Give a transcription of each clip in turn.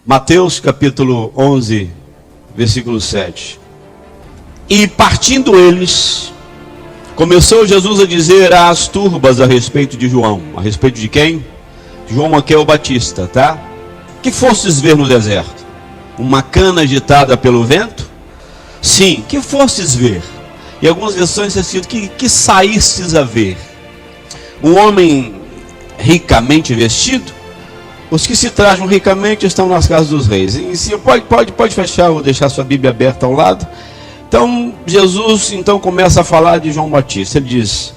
Mateus capítulo 11, versículo 7. E partindo eles, começou Jesus a dizer às turbas a respeito de João. A respeito de quem? João aqui é o Batista, tá? Que fostes ver no deserto? Uma cana agitada pelo vento? Sim, que fostes ver? Em algumas versões é escrito que saístes a ver? Um homem ricamente vestido? Os que se trajam ricamente estão nas casas dos reis. E se pode fechar ou deixar sua Bíblia aberta ao lado. Então Jesus começa a falar de João Batista. Ele diz: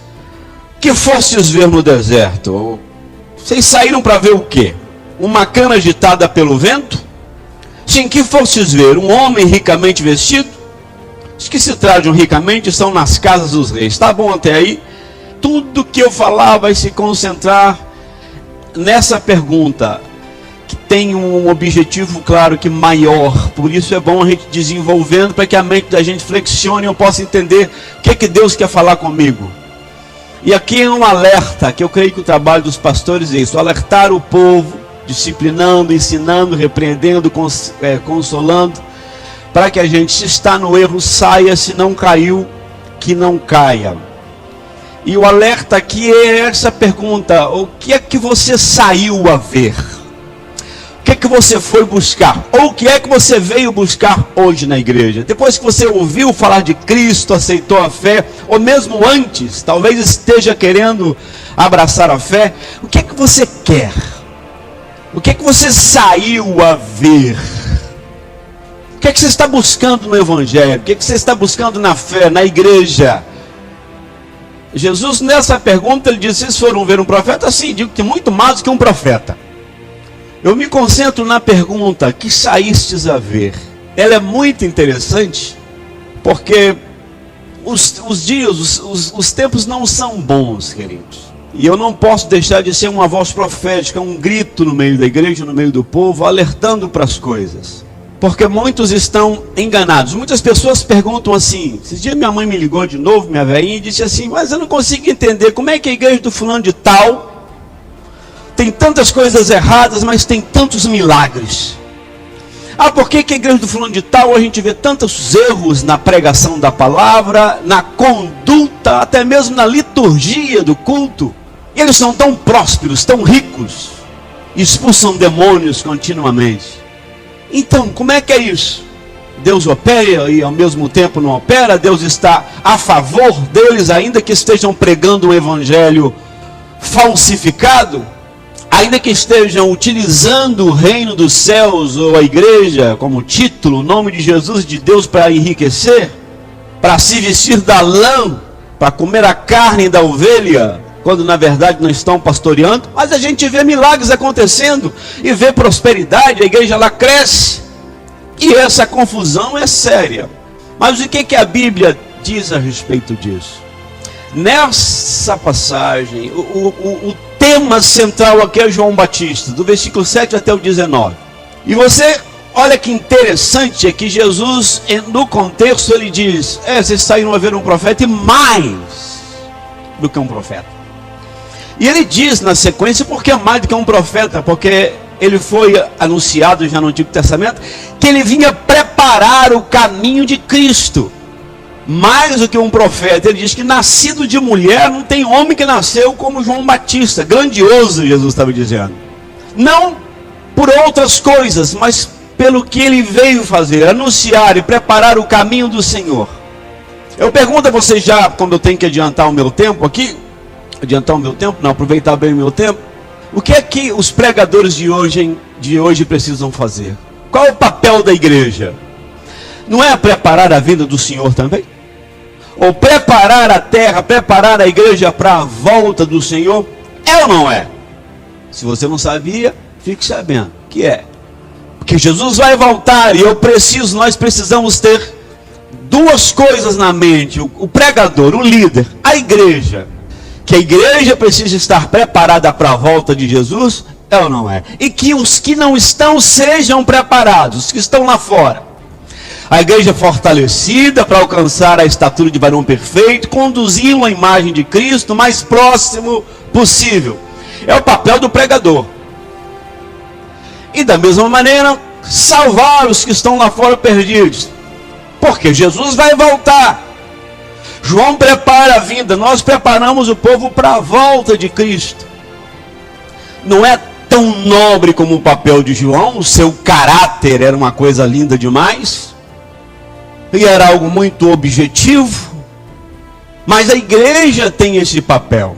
que fostes ver no deserto? Vocês saíram para ver o quê? Uma cana agitada pelo vento? Sim, que fostes ver? Um homem ricamente vestido? Os que se trajam ricamente estão nas casas dos reis. Tá bom até aí? Tudo que eu falar vai se concentrar nessa pergunta, que tem um objetivo claro que maior. Por isso é bom a gente desenvolvendo, para que a mente da gente flexione e eu possa entender o que é que Deus quer falar comigo. E aqui é um alerta, que eu creio que o trabalho dos pastores é isso: alertar o povo, disciplinando, ensinando, repreendendo, consolando, para que a gente, se está no erro, saia; se não caiu, que não caia. E o alerta aqui é essa pergunta: o que é que você saiu a ver? O que é que você foi buscar? Ou o que é que você veio buscar hoje na igreja? Depois que você ouviu falar de Cristo, aceitou a fé, ou mesmo antes, talvez esteja querendo abraçar a fé, o que é que você quer? O que é que você saiu a ver? O que é que você está buscando no Evangelho? O que é que você está buscando na fé, na igreja? Jesus, nessa pergunta, ele disse: vocês foram ver um profeta? Sim, digo que muito mais do que um profeta. Eu me concentro na pergunta: que saístes a ver? Ela é muito interessante, porque os dias, os tempos não são bons, queridos. E eu não posso deixar de ser uma voz profética, um grito no meio da igreja, no meio do povo, alertando para as coisas. Porque muitos estão enganados. Muitas pessoas perguntam assim. Esses dias minha mãe me ligou de novo, minha velhinha, e disse assim: mas eu não consigo entender como é que a igreja do fulano de tal tem tantas coisas erradas, mas tem tantos milagres. Por que a igreja do fulano de tal a gente vê tantos erros na pregação da palavra, na conduta, até mesmo na liturgia do culto? E eles são tão prósperos, tão ricos, expulsam demônios continuamente. Então, como é que é isso? Deus opera e ao mesmo tempo não opera? Deus está a favor deles, ainda que estejam pregando um evangelho falsificado? Ainda que estejam utilizando o reino dos céus ou a igreja como título, o nome de Jesus e de Deus, para enriquecer, para se vestir da lã, para comer a carne da ovelha, quando na verdade não estão pastoreando? Mas a gente vê milagres acontecendo e vê prosperidade, a igreja lá cresce, e essa confusão é séria. Mas o que a Bíblia diz a respeito disso? Nessa passagem, o tema central aqui é João Batista, do versículo 7 até o 19. E você, olha que interessante, é que Jesus, no contexto, ele diz: vocês saíram a ver um profeta, e mais do que um profeta. E ele diz na sequência, porque é mais do que um profeta, porque ele foi anunciado já no Antigo Testamento, que ele vinha preparar o caminho de Cristo. Mais do que um profeta, ele diz que nascido de mulher, não tem homem que nasceu como João Batista. Grandioso, Jesus estava dizendo. Não por outras coisas, mas pelo que ele veio fazer, anunciar e preparar o caminho do Senhor. Eu pergunto a vocês, já como eu tenho que adiantar o meu tempo aqui, aproveitar bem o meu tempo, o que é que os pregadores de hoje precisam fazer? Qual é o papel da igreja? Não é preparar a vinda do Senhor também? Ou preparar a terra, preparar a igreja para a volta do Senhor? É ou não é? Se você não sabia, fique sabendo que é. Porque Jesus vai voltar e nós precisamos ter duas coisas na mente: o pregador, o líder, a igreja. Que a igreja precisa estar preparada para a volta de Jesus, é ou não é? E que os que não estão sejam preparados, os que estão lá fora. A igreja fortalecida para alcançar a estatura de varão perfeito, conduzi-lo à imagem de Cristo o mais próximo possível. É o papel do pregador. E da mesma maneira, salvar os que estão lá fora perdidos. Porque Jesus vai voltar. João prepara a vinda, nós preparamos o povo para a volta de Cristo. Não é tão nobre como o papel de João, o seu caráter era uma coisa linda demais, e era algo muito objetivo, mas a igreja tem esse papel.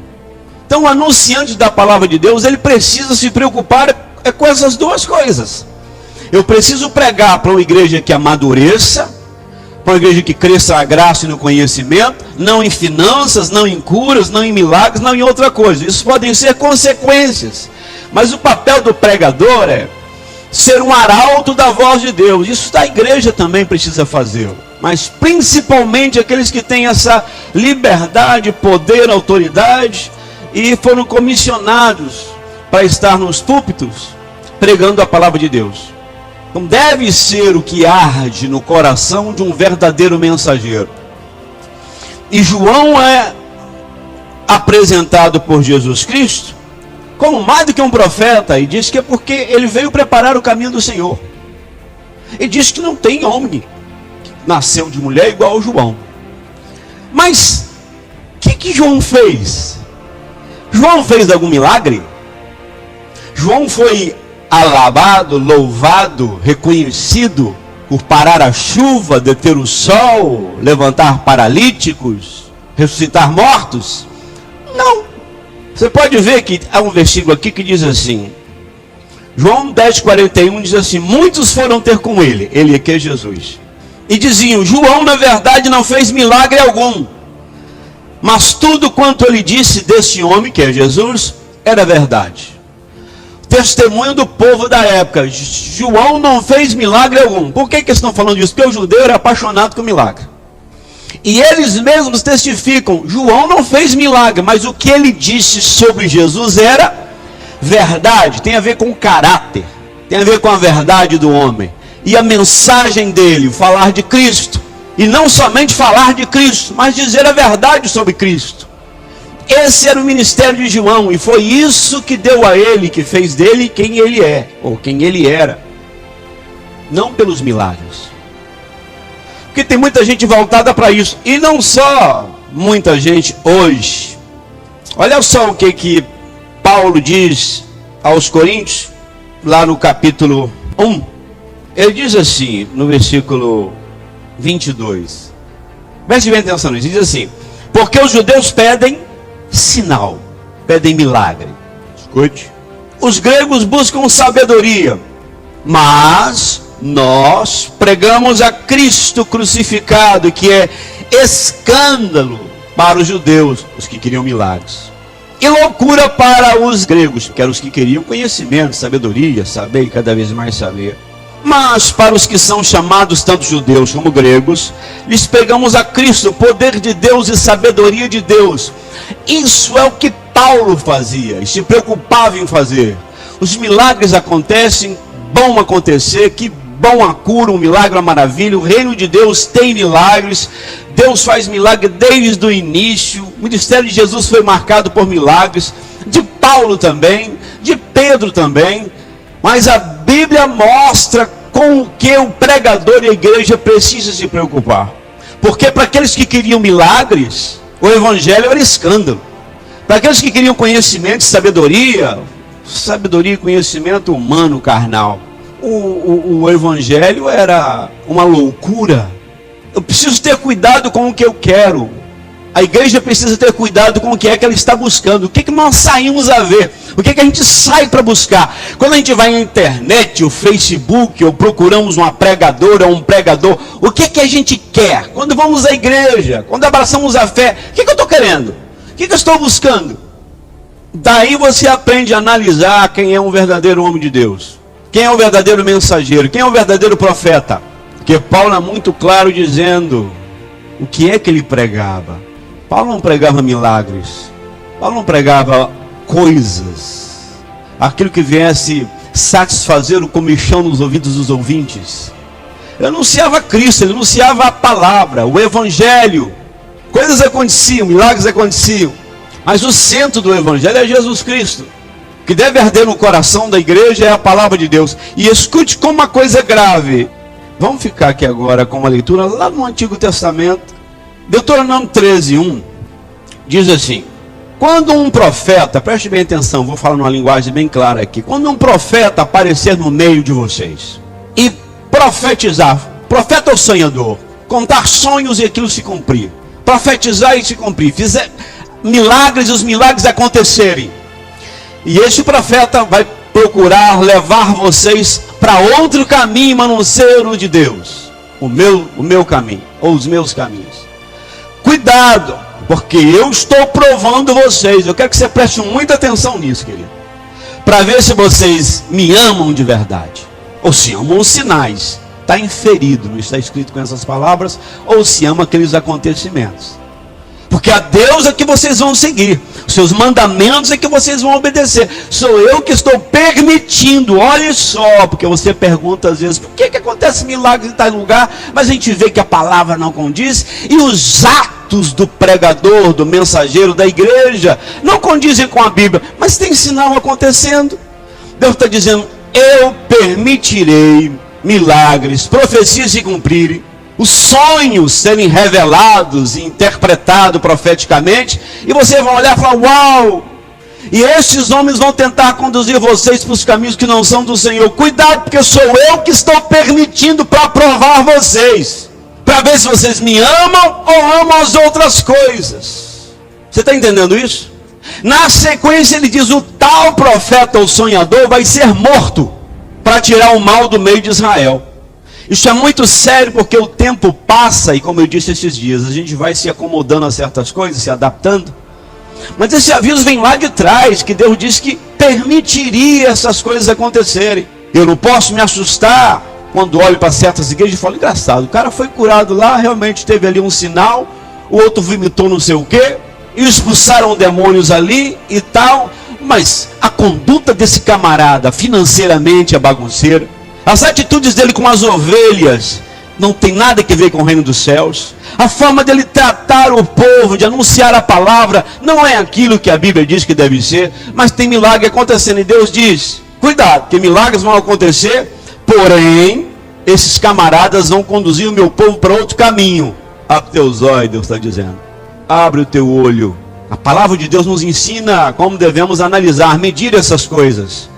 Então o anunciante da palavra de Deus, ele precisa se preocupar com essas duas coisas. Eu preciso pregar para uma igreja que amadureça, para uma igreja que cresça na graça e no conhecimento, não em finanças, não em curas, não em milagres, não em outra coisa. Isso podem ser consequências. Mas o papel do pregador é ser um arauto da voz de Deus. Isso da igreja também precisa fazer. Mas principalmente aqueles que têm essa liberdade, poder, autoridade e foram comissionados para estar nos púlpitos pregando a palavra de Deus. Então deve ser o que arde no coração de um verdadeiro mensageiro. E João é apresentado por Jesus Cristo como mais do que um profeta, e diz que é porque ele veio preparar o caminho do Senhor. E diz que não tem homem que nasceu de mulher igual ao João. Mas o que João fez? João fez algum milagre? João foi alabado, louvado, reconhecido por parar a chuva, deter o sol, levantar paralíticos, ressuscitar mortos? Não. Você pode ver que há um versículo aqui que diz assim, João 10,41 diz assim, muitos foram ter com ele aqui é Jesus, e diziam, João na verdade não fez milagre algum, mas tudo quanto ele disse desse homem, que é Jesus, era verdade. Testemunho do povo da época, João não fez milagre algum. Por que eles estão falando disso? Porque o judeu era apaixonado com milagre. E eles mesmos testificam, João não fez milagre, mas o que ele disse sobre Jesus era verdade. Tem a ver com o caráter, tem a ver com a verdade do homem. E a mensagem dele, falar de Cristo. E não somente falar de Cristo, mas dizer a verdade sobre Cristo. Esse era o ministério de João, e foi isso que deu a ele, que fez dele quem ele é, ou quem ele era. Não pelos milagres. Porque tem muita gente voltada para isso. E não só muita gente hoje. Olha só o que Paulo diz aos Coríntios, lá no capítulo 1. Ele diz assim, no versículo 22. Preste bem atenção nisso. Diz assim, porque os judeus pedem sinal, pedem milagre. Escute. Os gregos buscam sabedoria, mas nós pregamos a Cristo crucificado, que é escândalo para os judeus, os que queriam milagres, e loucura para os gregos, que eram os que queriam conhecimento, sabedoria, saber e cada vez mais saber. Mas para os que são chamados tanto judeus como gregos, lhes pregamos a Cristo, poder de Deus e sabedoria de Deus. Isso é o que Paulo fazia e se preocupava em fazer. Os milagres acontecem, vão acontecer, que bom a cura, um milagre, uma maravilha. O reino de Deus tem milagres. Deus faz milagre desde o início. O ministério de Jesus foi marcado por milagres. De Paulo também, de Pedro também. Mas a Bíblia mostra com o que o pregador e a igreja precisam se preocupar. Porque para aqueles que queriam milagres, o evangelho era escândalo. Para aqueles que queriam conhecimento e sabedoria e conhecimento humano, carnal, o evangelho era uma loucura. Eu preciso ter cuidado com o que eu quero. A igreja precisa ter cuidado com o que é que ela está buscando. O que é que nós saímos a ver? O que é que a gente sai para buscar? Quando a gente vai na internet, o Facebook, ou procuramos uma pregadora ou um pregador, o que é que a gente quer? Quando vamos à igreja, quando abraçamos a fé, o que é que eu estou querendo? O que é que eu estou buscando? Daí você aprende a analisar quem é um verdadeiro homem de Deus. Quem é o verdadeiro mensageiro? Quem é o verdadeiro profeta? Porque Paulo é muito claro dizendo o que é que ele pregava. Paulo não pregava milagres. Paulo não pregava coisas. Aquilo que viesse satisfazer o comichão nos ouvidos dos ouvintes. Ele anunciava Cristo, ele anunciava a palavra, o evangelho. Coisas aconteciam, milagres aconteciam. Mas o centro do evangelho é Jesus Cristo. O que deve arder no coração da igreja é a palavra de Deus. E escute como uma coisa grave. Vamos ficar aqui agora com uma leitura lá no Antigo Testamento. Deuteronômio 13:1 diz assim: quando um profeta, preste bem atenção, vou falar numa linguagem bem clara aqui. Quando um profeta aparecer no meio de vocês e profetizar, profeta ou sonhador, contar sonhos e aquilo se cumprir, profetizar e se cumprir, fizer milagres e os milagres acontecerem, e este profeta vai procurar levar vocês para outro caminho, mas não ser o de Deus, o meu caminho, ou os meus caminhos. Cuidado, porque eu estou provando vocês. Eu quero que você preste muita atenção nisso, querido, para ver se vocês me amam de verdade, ou se amam os sinais. Está inferido, não está escrito com essas palavras, ou se ama aqueles acontecimentos. Porque a Deus é que vocês vão seguir, os seus mandamentos é que vocês vão obedecer. Sou eu que estou permitindo. Olha só, porque você pergunta às vezes, por que acontece milagres em tal lugar, mas a gente vê que a palavra não condiz, e os atos do pregador, do mensageiro da igreja, não condizem com a Bíblia, mas tem sinal acontecendo. Deus está dizendo, eu permitirei milagres, profecias se cumprirem, os sonhos serem revelados e interpretados profeticamente, e você vai olhar e falar, uau, e esses homens vão tentar conduzir vocês para os caminhos que não são do Senhor. Cuidado, porque sou eu que estou permitindo para provar vocês, para ver se vocês me amam ou amam as outras coisas. Você está entendendo isso? Na sequência ele diz, o tal profeta ou sonhador vai ser morto para tirar o mal do meio de Israel. Isso é muito sério, porque o tempo passa, e como eu disse esses dias, a gente vai se acomodando a certas coisas, se adaptando. Mas esse aviso vem lá de trás, que Deus disse que permitiria essas coisas acontecerem. Eu não posso me assustar quando olho para certas igrejas e falo, engraçado, o cara foi curado lá, realmente teve ali um sinal, o outro vomitou não sei o quê, e expulsaram demônios ali e tal, mas a conduta desse camarada financeiramente é bagunceira. As atitudes dele com as ovelhas não tem nada a ver com o reino dos céus. A forma dele tratar o povo, de anunciar a palavra, não é aquilo que a Bíblia diz que deve ser, mas tem milagre acontecendo. E Deus diz, cuidado, que milagres vão acontecer, porém, esses camaradas vão conduzir o meu povo para outro caminho. Abre teus olhos, Deus está dizendo. Abre o teu olho. A palavra de Deus nos ensina como devemos analisar, medir essas coisas.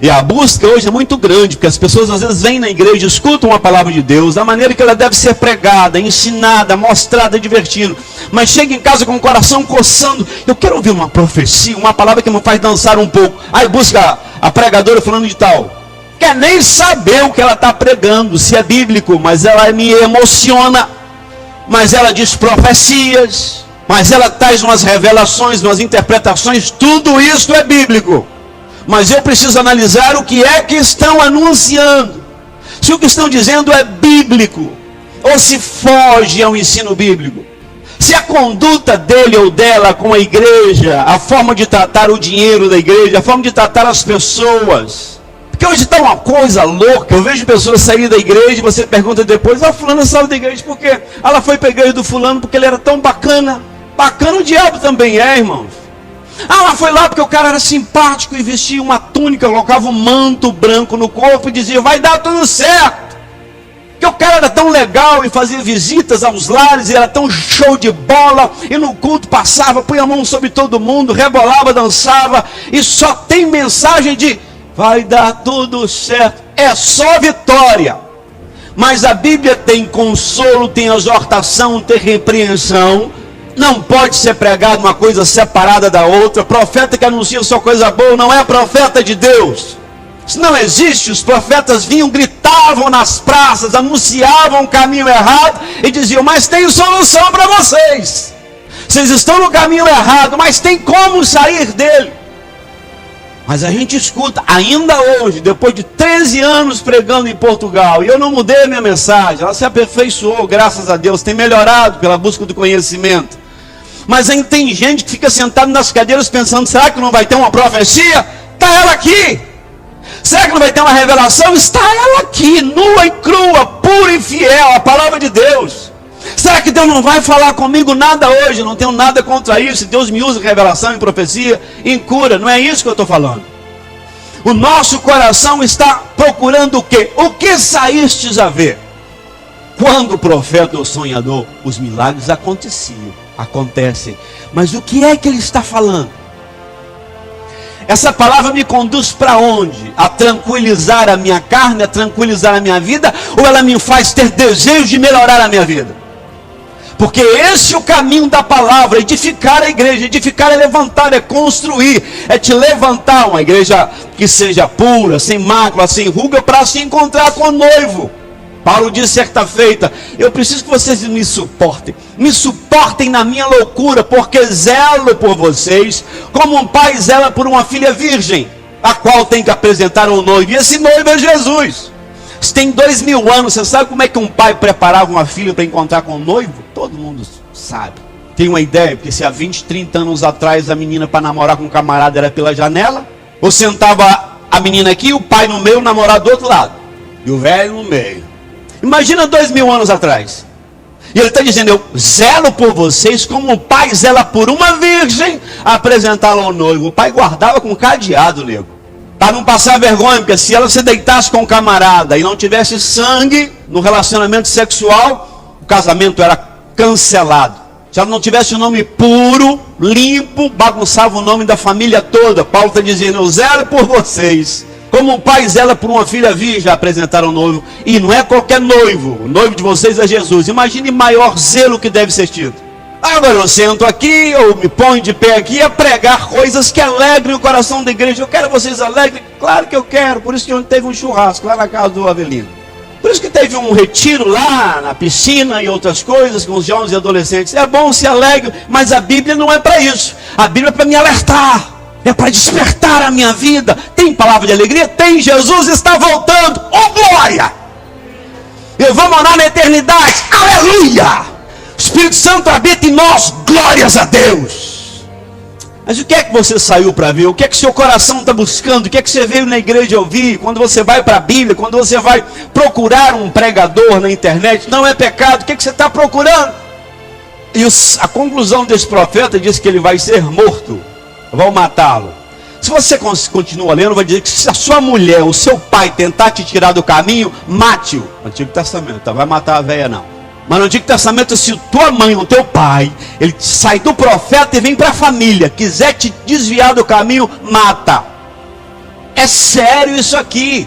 E a busca hoje é muito grande, porque as pessoas às vezes vêm na igreja, escutam a palavra de Deus, da maneira que ela deve ser pregada, ensinada, mostrada, divertindo, mas chega em casa com o coração coçando, eu quero ouvir uma profecia, uma palavra que me faz dançar um pouco. Aí busca a pregadora falando de tal, quer nem saber o que ela está pregando, se é bíblico, mas ela me emociona, mas ela diz profecias, mas ela traz umas revelações, umas interpretações, tudo isso é bíblico. Mas eu preciso analisar o que é que estão anunciando. Se o que estão dizendo é bíblico, ou se foge ao ensino bíblico. Se a conduta dele ou dela com a igreja, a forma de tratar o dinheiro da igreja, a forma de tratar as pessoas. Porque hoje está uma coisa louca, eu vejo pessoas saírem da igreja e você pergunta depois, a fulana saiu da igreja por quê? Ela foi para a igreja do fulano porque ele era tão bacana. Bacana o diabo também é, irmãos. Ela foi lá porque o cara era simpático e vestia uma túnica, colocava um manto branco no corpo e dizia, vai dar tudo certo. Porque o cara era tão legal e fazia visitas aos lares, e era tão show de bola, e no culto passava, punha a mão sobre todo mundo, rebolava, dançava, e só tem mensagem de, vai dar tudo certo, é só vitória. Mas a Bíblia tem consolo, tem exortação, tem repreensão. Não pode ser pregado uma coisa separada da outra. Profeta que anuncia só coisa boa não é profeta de Deus. Isso não existe. Os profetas vinham, gritavam nas praças, anunciavam o caminho errado e diziam, mas tem solução para vocês. Vocês estão no caminho errado, mas tem como sair dele. Mas a gente escuta, ainda hoje, depois de 13 anos pregando em Portugal, e eu não mudei a minha mensagem, ela se aperfeiçoou, graças a Deus, tem melhorado pela busca do conhecimento. Mas aí tem gente que fica sentado nas cadeiras pensando, será que não vai ter uma profecia? Está ela aqui. Será que não vai ter uma revelação? Está ela aqui, nua e crua, pura e fiel, a palavra de Deus. Será que Deus não vai falar comigo nada hoje? Não tenho nada contra isso. Deus me usa em revelação, em profecia, em cura. Não é isso que eu estou falando. O nosso coração está procurando o quê? O que saístes a ver? Quando o profeta ou sonhador, os milagres acontecem. Mas o que é que ele está falando? Essa palavra me conduz para onde? A tranquilizar a minha carne, a tranquilizar a minha vida, ou ela me faz ter desejo de melhorar a minha vida? Porque esse é o caminho da palavra: edificar a igreja. Edificar é levantar, é construir, é te levantar. Uma igreja que seja pura, sem mácula, sem ruga, para se encontrar com o noivo. Paulo disse certa feita: eu preciso que vocês me suportem na minha loucura, porque zelo por vocês, como um pai zela por uma filha virgem, a qual tem que apresentar um noivo, e esse noivo é Jesus. Se tem 2000 anos, você sabe como é que um pai preparava uma filha para encontrar com um noivo? Todo mundo sabe. Tem uma ideia? Porque se há 20, 30 anos atrás a menina para namorar com um camarada era pela janela, ou sentava a menina aqui, o pai no meio, o namorado do outro lado, e o velho no meio. Imagina 2000 anos atrás. E ele está dizendo: eu zelo por vocês como um pai zela por uma virgem, apresentá-la ao noivo. O pai guardava com cadeado, nego, para não passar vergonha, porque se ela se deitasse com o camarada e não tivesse sangue no relacionamento sexual, o casamento era cancelado. Se ela não tivesse o nome puro, limpo, bagunçava o nome da família toda. Paulo está dizendo: eu zelo por vocês como um pai zela por uma filha virgem, apresentaram o noivo. E não é qualquer noivo, o noivo de vocês é Jesus. Imagine maior zelo que deve ser tido. Agora eu sento aqui, ou me ponho de pé aqui a pregar coisas que alegrem o coração da igreja. Eu quero vocês alegrem, claro que eu quero. Por isso que ontem teve um churrasco lá na casa do Avelino. Por isso que teve um retiro lá na piscina e outras coisas com os jovens e adolescentes. É bom, se alegre, mas a Bíblia não é para isso. A Bíblia é para me alertar. É para despertar a minha vida. Tem palavra de alegria? Tem. Jesus está voltando. Oh glória! Eu vou morar na eternidade. Aleluia! O Espírito Santo habita em nós. Glórias a Deus. Mas o que é que você saiu para ver? O que é que seu coração está buscando? O que é que você veio na igreja ouvir? Quando você vai para a Bíblia, quando você vai procurar um pregador na internet, não é pecado. O que é que você está procurando? E a conclusão desse profeta diz que ele vai ser morto. Vão matá-lo. Se você continua lendo, vai dizer que se a sua mulher, o seu pai tentar te tirar do caminho, mate-o. No Antigo Testamento, não vai matar a velha não. Mas no Antigo Testamento, se tua mãe ou teu pai, ele sai do profeta e vem para a família, quiser te desviar do caminho, mata. É sério isso aqui.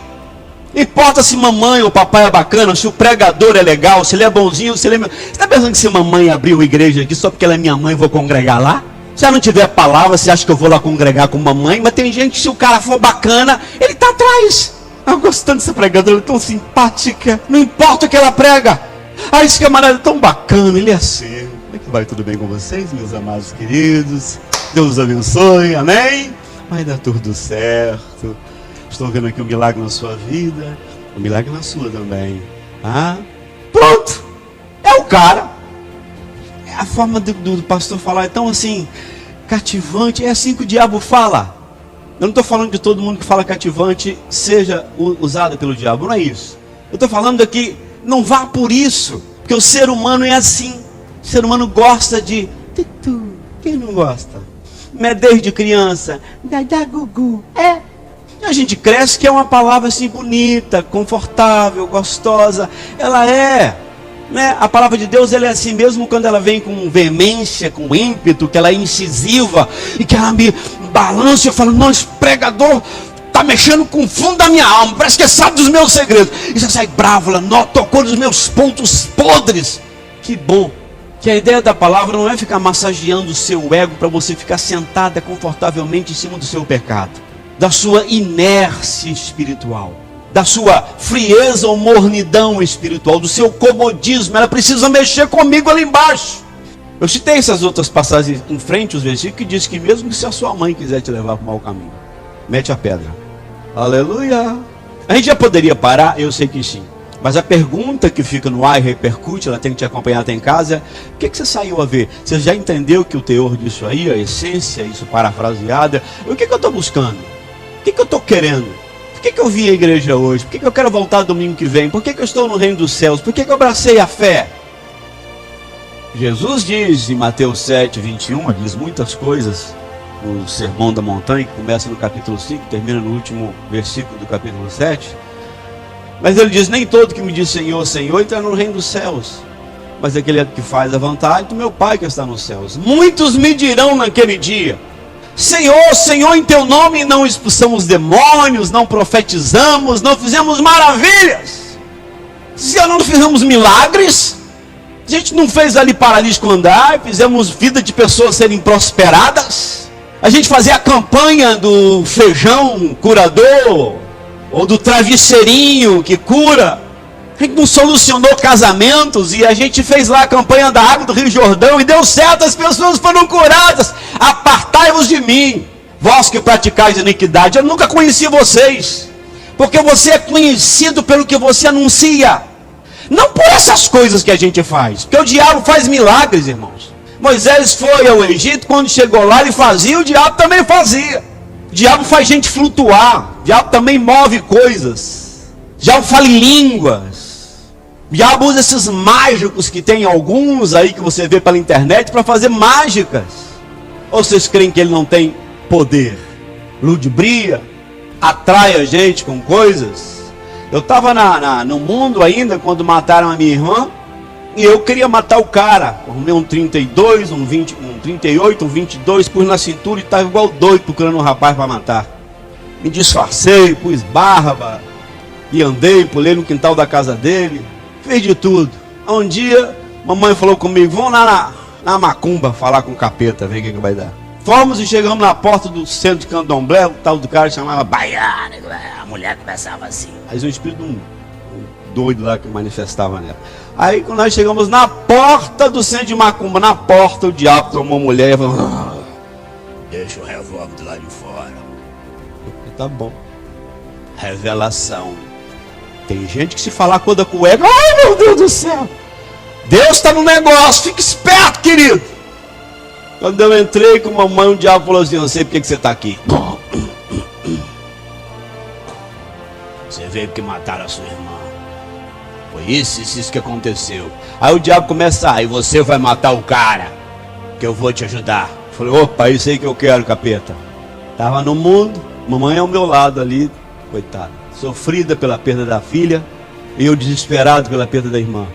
Não importa se mamãe ou papai é bacana, se o pregador é legal, se ele é bonzinho, se ele é... Você está pensando que se mamãe abriu igreja aqui só porque ela é minha mãe, eu vou congregar lá? Se ela não tiver palavra, você acha que eu vou lá congregar com mamãe? Mas tem gente que, se o cara for bacana, ele está atrás. Eu gostando dessa pregadora, ela é tão simpática. Não importa o que ela prega. Ah, esse camarada é tão bacana, ele é assim. Como é que vai? Tudo bem com vocês, meus amados queridos? Deus os abençoe, amém? Vai dar tudo certo. Estou vendo aqui um milagre na sua vida, um milagre na sua também. Ah, pronto. É o cara. A forma do pastor falar é tão assim, cativante. É assim que o diabo fala. Eu não estou falando de todo mundo que fala cativante seja usado pelo diabo, não é isso. Eu estou falando aqui, não vá por isso, porque o ser humano é assim. O ser humano gosta de... Quem não gosta? Desde criança, da gugu. É. E a gente cresce que é uma palavra assim bonita, confortável, gostosa. Ela é... A palavra de Deus, ela é assim mesmo quando ela vem com veemência, com ímpeto, que ela é incisiva e que ela me balança. Eu falo: não, esse pregador está mexendo com o fundo da minha alma, parece que sabe dos meus segredos. E você sai bravo, ela tocou nos meus pontos podres. Que bom que a ideia da palavra não é ficar massageando o seu ego para você ficar sentada confortavelmente em cima do seu pecado, da sua inércia espiritual, da sua frieza ou mornidão espiritual, do seu comodismo. Ela precisa mexer comigo ali embaixo. Eu citei essas outras passagens em frente, os versículos, que diz que mesmo se a sua mãe quiser te levar para o mau caminho, mete a pedra. Aleluia. A gente já poderia parar? Eu sei que sim. Mas a pergunta que fica no ar e repercute, ela tem que te acompanhar até em casa, o que você saiu a ver? Você já entendeu que o teor disso aí, a essência, isso parafraseada, o que eu estou buscando? O que eu estou querendo? Por que eu vim à igreja hoje? Por que eu quero voltar domingo que vem? Por que eu estou no reino dos céus? Por que eu abracei a fé? Jesus diz em Mateus 7, 21, diz muitas coisas. no Sermão da Montanha, que começa no capítulo 5, termina no último versículo do capítulo 7. Mas ele diz: nem todo que me diz Senhor, Senhor entra no reino dos céus, mas aquele que faz a vontade do meu Pai que está nos céus. Muitos me dirão naquele dia: Senhor, Senhor, em teu nome não expulsamos demônios, não profetizamos, não fizemos maravilhas. Se não fizemos milagres, a gente não fez ali paralítico andar, fizemos vida de pessoas serem prosperadas, a gente fazia a campanha do feijão curador, ou do travesseirinho que cura, a gente não solucionou casamentos, e a gente fez lá a campanha da água do Rio Jordão, e deu certo, as pessoas foram curadas. Apartai-vos de mim, vós que praticais iniquidade. Eu nunca conheci vocês, porque você é conhecido pelo que você anuncia, não por essas coisas que a gente faz, porque o diabo faz milagres, irmãos. Moisés foi ao Egito, quando chegou lá ele fazia, o diabo também fazia. O diabo faz gente flutuar, o diabo também move coisas, o diabo fala em línguas. O diabo usa esses mágicos que tem alguns aí que você vê pela internet para fazer mágicas. Ou vocês creem que ele não tem poder? Ludibria, atrai a gente com coisas. Eu estava no mundo ainda quando mataram a minha irmã, e eu queria matar o cara. Arrumei um 32, um 20, um 38, um 22, pus na cintura e estava igual doido procurando um rapaz para matar. Me disfarcei, pus barba, e andei, pulei no quintal da casa dele. Fiz de tudo. Um dia, mamãe falou comigo: vamos lá na macumba falar com o capeta, ver o que vai dar. Fomos e chegamos na porta do centro de candomblé. O tal do cara chamava Baiana. A mulher começava assim. Aí um espírito um doido lá que manifestava nela. Aí quando nós chegamos na porta do centro de macumba, na porta, o diabo tomou a mulher e falou: deixa o revólver do lado de fora. Eu, tá bom. Revelação. Tem gente que se falar coisa com o ego, ai meu Deus do céu, Deus está no negócio, fica esperto, querido. Quando eu entrei com a mamãe, o diabo falou assim: eu sei porque que você está aqui. Você veio porque mataram a sua irmã. Foi isso que aconteceu. Aí o diabo começa: aí você vai matar o cara, que eu vou te ajudar. Eu falei: opa, isso aí que eu quero, capeta. Estava no mundo, mamãe ao meu lado ali, coitada, sofrida pela perda da filha, e eu desesperado pela perda da irmã.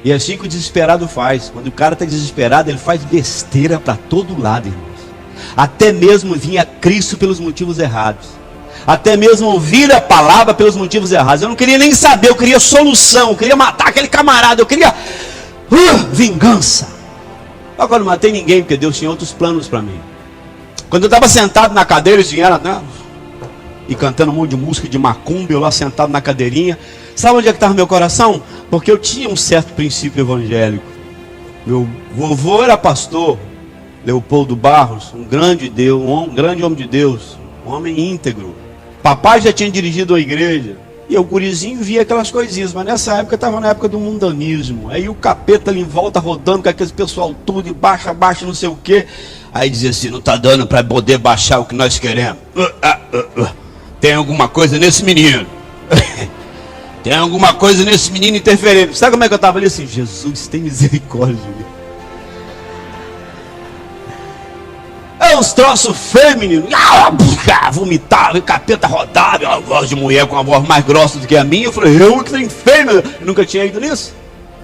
E é assim que o desesperado faz. Quando o cara está desesperado, ele faz besteira para todo lado, irmãos. Até mesmo vir a Cristo pelos motivos errados. Até mesmo ouvir a palavra pelos motivos errados. Eu não queria nem saber, eu queria solução, eu queria matar aquele camarada, eu queria vingança. Agora não matei ninguém, porque Deus tinha outros planos para mim. Quando eu estava sentado na cadeira, eles vieram, né, e cantando um monte de música de macumba, eu lá sentado na cadeirinha. Sabe onde é que estava meu coração? Porque eu tinha um certo princípio evangélico. Meu vovô era pastor, Leopoldo Barros, um grande Deus, um grande homem de Deus, um homem íntegro. Papai já tinha dirigido a igreja, e eu, gurizinho, via aquelas coisinhas, mas nessa época, estava na época do mundanismo. Aí o capeta ali em volta, rodando com aquele pessoal tudo, e baixa, não sei o quê. Aí dizia assim: não está dando para poder baixar o que nós queremos. Tem alguma coisa nesse menino. Tem alguma coisa nesse menino interferente. Sabe como é que eu estava ali assim? Jesus, tem misericórdia de mim. É uns troços femininos. Vomitava, capeta rodava, uma voz de mulher com uma voz mais grossa do que a minha. Eu falei: eu que tenho fêmea. Eu nunca tinha ido nisso.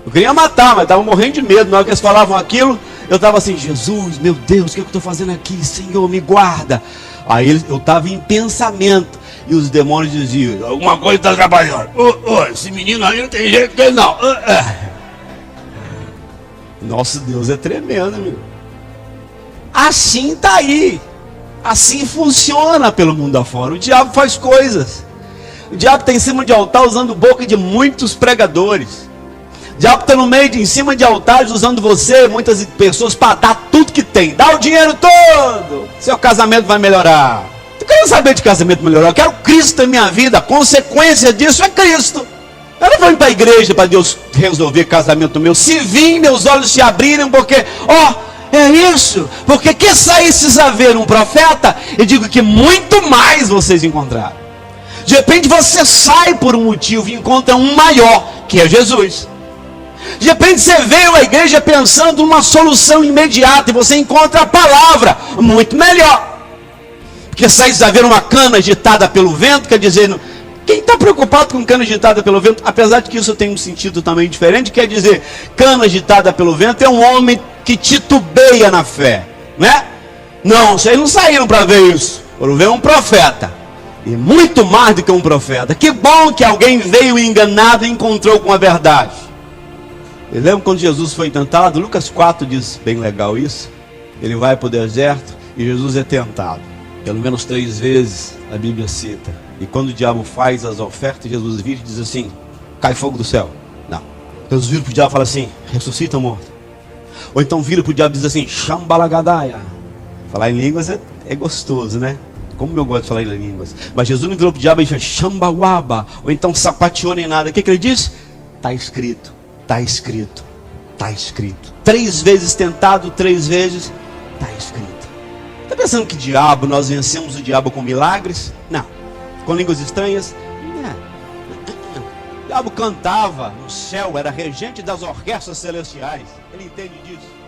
Eu queria matar, mas estava morrendo de medo. Na hora que eles falavam aquilo, eu estava assim: Jesus, meu Deus, o que eu estou fazendo aqui? Senhor, me guarda. Aí eu estava em pensamento. E os demônios diziam: alguma coisa está trabalhando. Esse menino aí não tem jeito dele não. Nosso Deus é tremendo, amigo. Assim está aí. Assim funciona pelo mundo afora. O diabo faz coisas. O diabo está em cima de altar usando boca de muitos pregadores. O diabo está no meio em cima de altares usando você, muitas pessoas, para dar tudo que tem. Dá o dinheiro todo. Seu casamento vai melhorar. Eu quero saber de casamento melhorar. Eu quero Cristo na minha vida. A consequência disso é Cristo. Eu não vou ir para a igreja para Deus resolver casamento meu. Se vir, meus olhos se abriram, porque, é isso. Porque que saísses a ver um profeta, eu digo que muito mais vocês encontraram. De repente você sai por um motivo e encontra um maior, que é Jesus. De repente você veio à igreja pensando numa solução imediata e você encontra a palavra muito melhor. Porque sais a ver uma cana agitada pelo vento, quer dizer, quem está preocupado com cana agitada pelo vento, apesar de que isso tem um sentido também diferente, quer dizer, cana agitada pelo vento é um homem que titubeia na fé, né? Não, vocês não saíram para ver isso, foram ver um profeta, e muito mais do que um profeta. Que bom que alguém veio enganado e encontrou com a verdade. E lembra quando Jesus foi tentado? Lucas 4 diz, bem legal isso, ele vai para o deserto e Jesus é tentado, pelo menos 3 vezes a Bíblia cita. E quando o diabo faz as ofertas, Jesus vira e diz assim, cai fogo do céu. Não, Jesus vira para o diabo e fala assim, ressuscita morto. Ou então vira para o diabo e diz assim, Shambalagadaya. Falar em línguas é gostoso, né? Como eu gosto de falar em línguas. Mas Jesus não virou para o diabo e disse Shambawaba. Ou então sapateou nem nada. O que ele diz? Está escrito, está escrito, está escrito. 3 vezes tentado, 3 vezes, está escrito. Está pensando que diabo, nós vencemos o diabo com milagres? Não. Com línguas estranhas? Não. O diabo cantava no céu, era regente das orquestras celestiais. Ele entende disso.